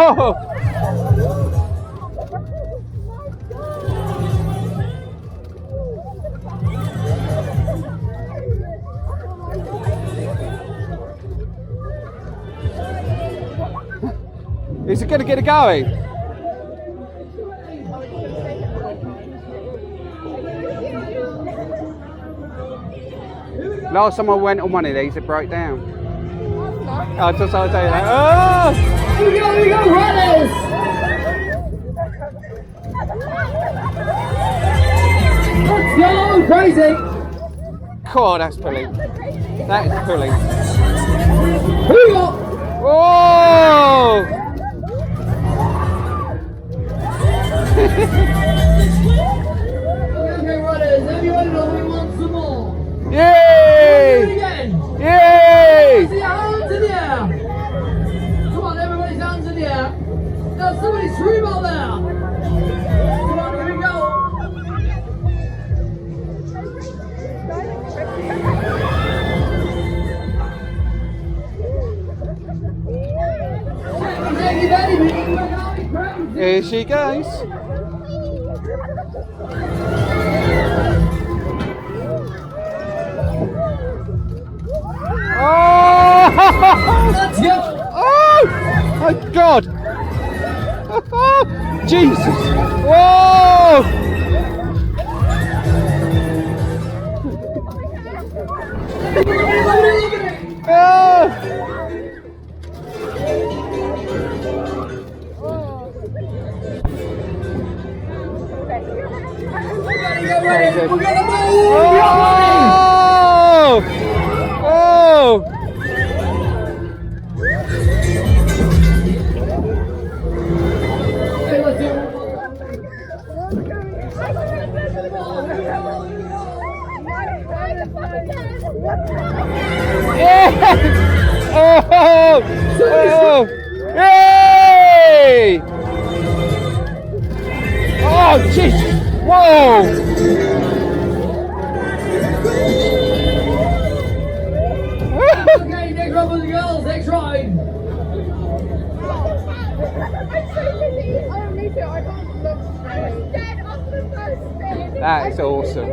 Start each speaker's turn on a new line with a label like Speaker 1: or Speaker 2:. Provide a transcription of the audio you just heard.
Speaker 1: Oh! Is it going to get it going? Last time I went on one of these, it broke down. I just want to tell you that. Oh!
Speaker 2: Here we go, runners! Let's go, crazy!
Speaker 1: God, that's pulling. That is pulling.
Speaker 2: Here we go!
Speaker 1: Oh!
Speaker 2: Okay, runners, everybody know we want some more.
Speaker 1: Yay!
Speaker 2: Do it again.
Speaker 1: Yay!
Speaker 2: See your hands in the air. Come on, everybody's hands in the air. Now somebody scream out there. Come on, here we go. Thank you, baby.
Speaker 1: Here she goes. Oh!
Speaker 2: Let's go.
Speaker 1: Oh! My God! Jesus! Whoa! Oh!
Speaker 2: We're gonna move.
Speaker 1: Oh! Oh!
Speaker 2: Okay, let's do it.
Speaker 1: Yeah! Oh! Oh! Yay! Oh, jeez! Whoa!
Speaker 2: Okay, next up with the girls, next ride.
Speaker 1: That is awesome.